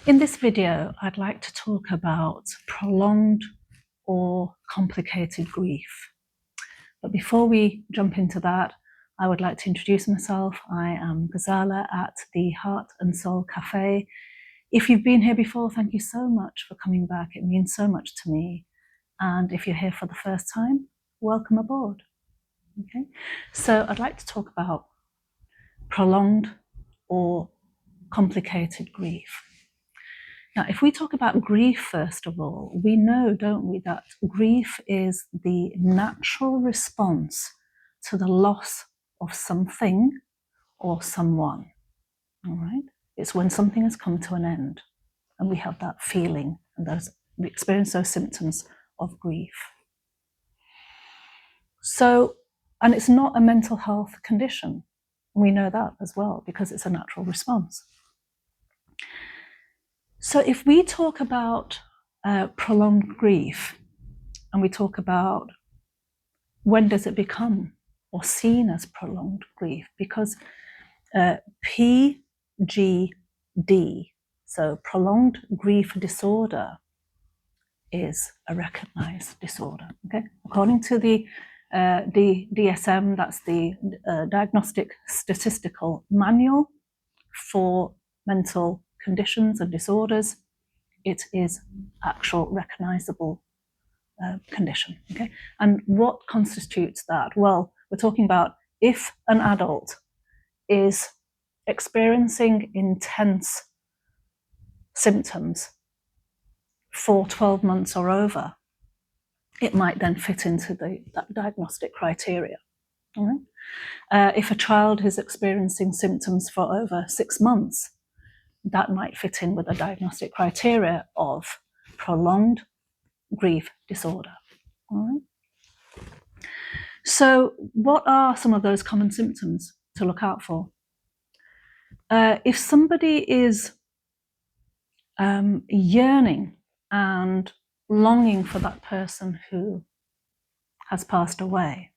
In this video, I'd like to talk about prolonged or complicated grief. But before we jump into that, I would like to introduce myself. I am Ghazala at the Heart and Soul Cafe. If you've been here before, thank you so much for coming back. It means so much to me. And if you're here for the first time, welcome aboard. Okay, so I'd like to talk about prolonged or complicated grief. Now, if we talk about grief, first of all, we know, don't we, that grief is the natural response to the loss of something or someone, all right? It's when something has come to an end and we have that feeling and we experience those symptoms of grief. So, and it's not a mental health condition. We know that as well because it's a natural response. So if we talk about prolonged grief and we talk about when does it become or seen as prolonged grief, because PGD, so prolonged grief disorder, is a recognized disorder. Okay, according to the DSM, that's the Diagnostic Statistical Manual for Mental Conditions and Disorders, it is actual recognizable condition. Okay, and what constitutes that? Well, we're talking about if an adult is experiencing intense symptoms for 12 months or over, it might then fit into that diagnostic criteria. All right? If a child is experiencing symptoms for over 6 months, that might fit in with the diagnostic criteria of prolonged grief disorder. All right? So what are some of those common symptoms to look out for? If somebody is yearning and longing for that person who has passed away,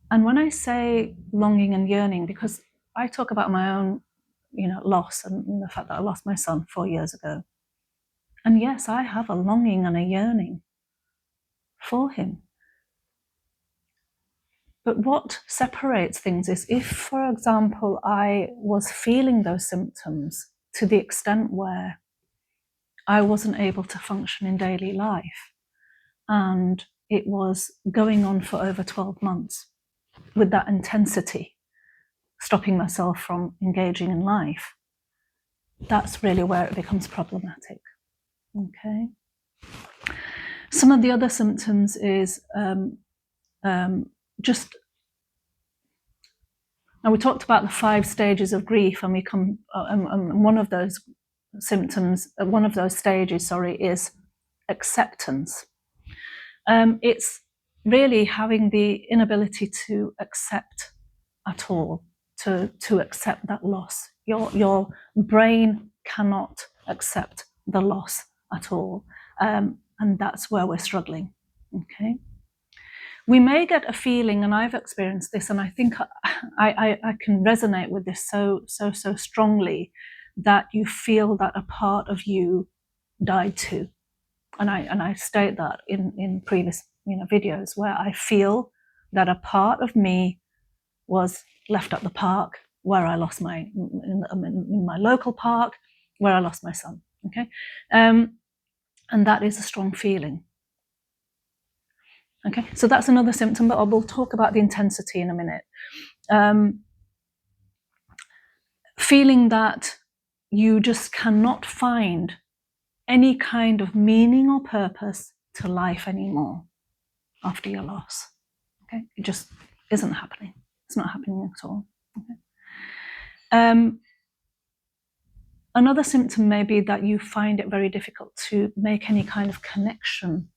and when I say longing and yearning, because I talk about my own loss and the fact that I lost my son 4 years ago. And yes, I have a longing and a yearning for him. But what separates things is if, for example, I was feeling those symptoms to the extent where I wasn't able to function in daily life, and it was going on for over 12 months with that intensity, stopping myself from engaging in life, that's really where it becomes problematic. Okay. Some of the other symptoms is just. Now we talked about the 5 stages of grief, and we come. One of those symptoms, one of those stages, is acceptance. It's really having the inability to accept at all, to accept that loss. Your brain cannot accept the loss at all, and that's where we're struggling. Okay, we may get a feeling, and I've experienced this, and I think I can resonate with this so strongly, that you feel that a part of you died too, and I state that in previous videos, where I feel that a part of me was left at the park where I lost in my local park where I lost my son. Okay, and that is a strong feeling. Okay, so that's another symptom, but we'll talk about the intensity in a minute. Feeling that you just cannot find any kind of meaning or purpose to life anymore after your loss. Okay, it just isn't happening. It's not happening at all. Okay. Another symptom may be that you find it very difficult to make any kind of connection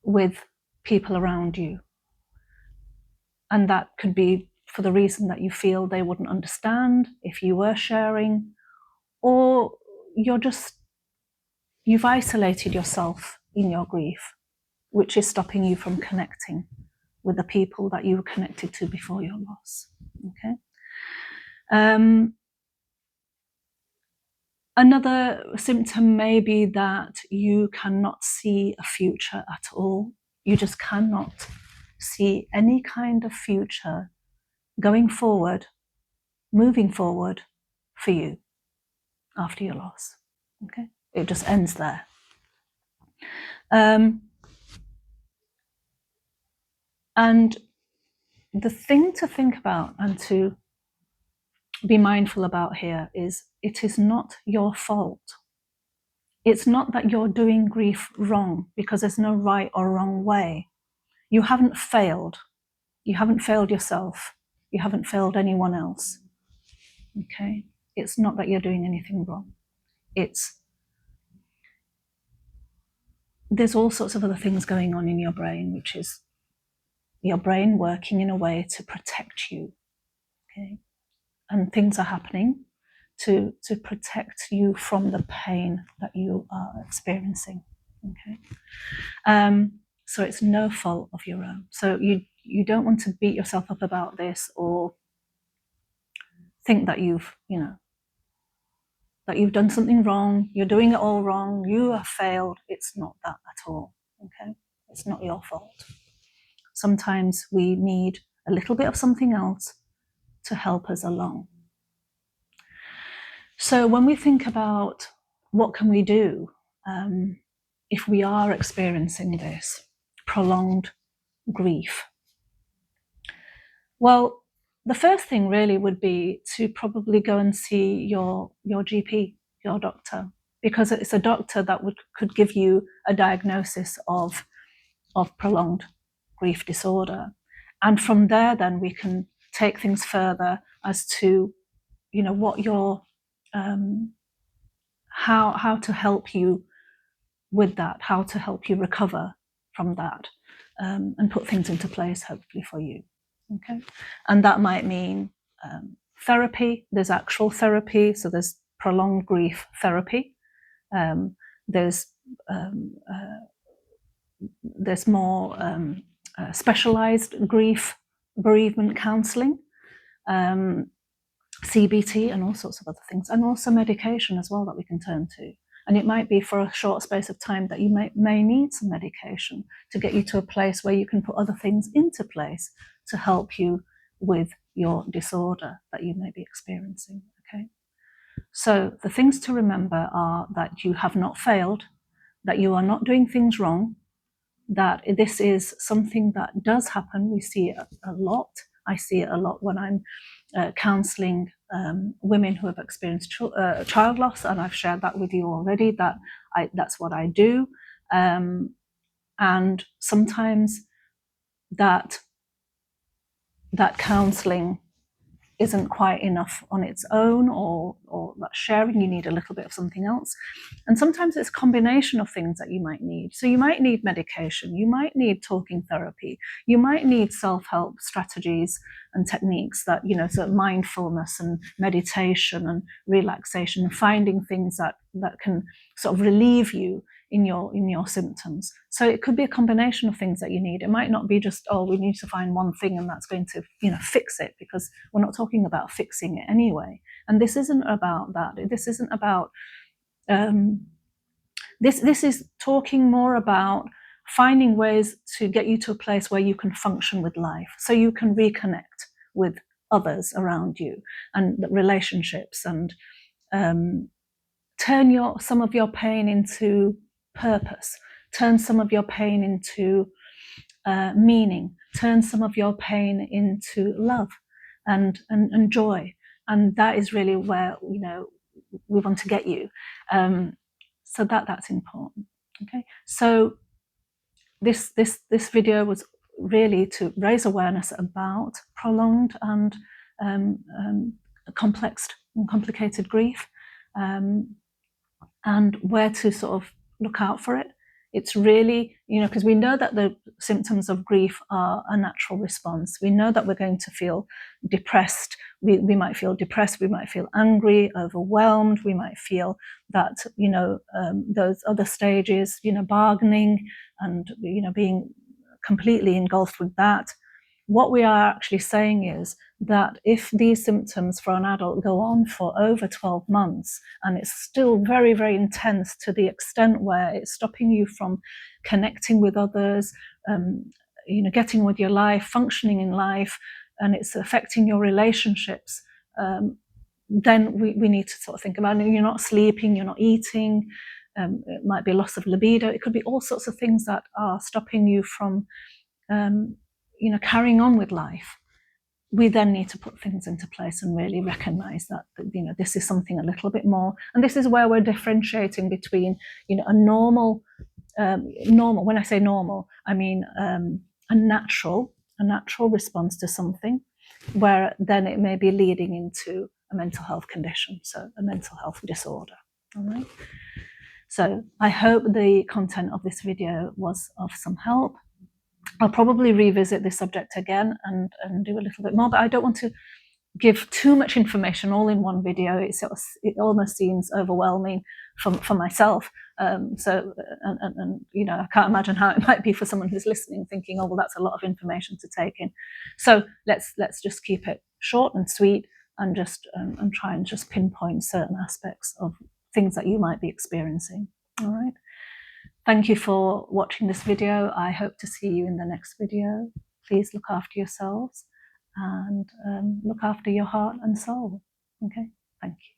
with people around you. And that could be for the reason that you feel they wouldn't understand if you were sharing, or you've isolated yourself in your grief, which is stopping you from connecting with the people that you were connected to before your loss. Okay. Another symptom may be that you cannot see a future at all. You just cannot see any kind of future going forward, moving forward for you after your loss. Okay, it just ends there. And the thing to think about and to be mindful about here is it is not your fault. It's not that you're doing grief wrong, because there's no right or wrong way. You haven't failed. You haven't failed yourself. You haven't failed anyone else. Okay? It's not that you're doing anything wrong. There's all sorts of other things going on in your brain, which is your brain working in a way to protect you. Okay? And things are happening to protect you from the pain that you are experiencing. Okay? So it's no fault of your own. So you don't want to beat yourself up about this or think that you've done something wrong, you're doing it all wrong, you have failed. It's not that at all. Okay? It's not your fault. Sometimes we need a little bit of something else to help us along. So when we think about what can we do if we are experiencing this prolonged grief, well, the first thing really would be to probably go and see your GP, your doctor, because it's a doctor that could give you a diagnosis of prolonged grief disorder. And from there, then we can take things further as to, what your how to help you with that, how to help you recover from that, and put things into place hopefully for you. Okay, and that might mean therapy. There's actual therapy, so there's prolonged grief therapy. There's more specialized grief bereavement counselling, CBT, and all sorts of other things, and also medication as well that we can turn to. And it might be for a short space of time that you may need some medication to get you to a place where you can put other things into place to help you with your disorder that you may be experiencing. Okay. So the things to remember are that you have not failed, that you are not doing things wrong, that this is something that does happen. We see it a lot. I see it a lot when I'm counselling women who have experienced child loss, and I've shared that with you already, that's what I do. And sometimes that counselling isn't quite enough on its own, or that sharing, you need a little bit of something else. And sometimes it's a combination of things that you might need. So you might need medication, you might need talking therapy, you might need self-help strategies and techniques that, so mindfulness and meditation and relaxation, and finding things that can sort of relieve you in your symptoms. So it could be a combination of things that you need. It might not be just, we need to find one thing and that's going to, fix it, because we're not talking about fixing it anyway. And this isn't about that. This isn't about, this is talking more about finding ways to get you to a place where you can function with life, so you can reconnect with others around you and relationships, and turn some of your pain into purpose, turn some of your pain into meaning, turn some of your pain into love and joy. And that is really where we want to get you. So that's important. Okay, so this video was really to raise awareness about prolonged and complex and complicated grief, and where to sort of look out for it. It's really, because we know that the symptoms of grief are a natural response. We know that we're going to feel depressed. We might feel depressed, we might feel angry, overwhelmed, we might feel that, those other stages, bargaining and, being completely engulfed with that. what we are actually saying is that if these symptoms for an adult go on for over 12 months and it's still very, very intense to the extent where it's stopping you from connecting with others, getting with your life, functioning in life, and it's affecting your relationships, then we need to sort of think about it. You're not sleeping, you're not eating, it might be loss of libido, it could be all sorts of things that are stopping you from carrying on with life. We then need to put things into place and really recognize that this is something a little bit more, and this is where we're differentiating between a normal, when I say normal, I mean a natural response to something, where then it may be leading into a mental health condition, so a mental health disorder. All right. So I hope the content of this video was of some help. I'll probably revisit this subject again and do a little bit more, but I don't want to give too much information all in one video. It almost seems overwhelming for myself. I can't imagine how it might be for someone who's listening, thinking, oh, well, that's a lot of information to take in. So let's just keep it short and sweet, and just and try and just pinpoint certain aspects of things that you might be experiencing. All right. Thank you for watching this video. I hope to see you in the next video. Please look after yourselves and look after your heart and soul. Okay, thank you.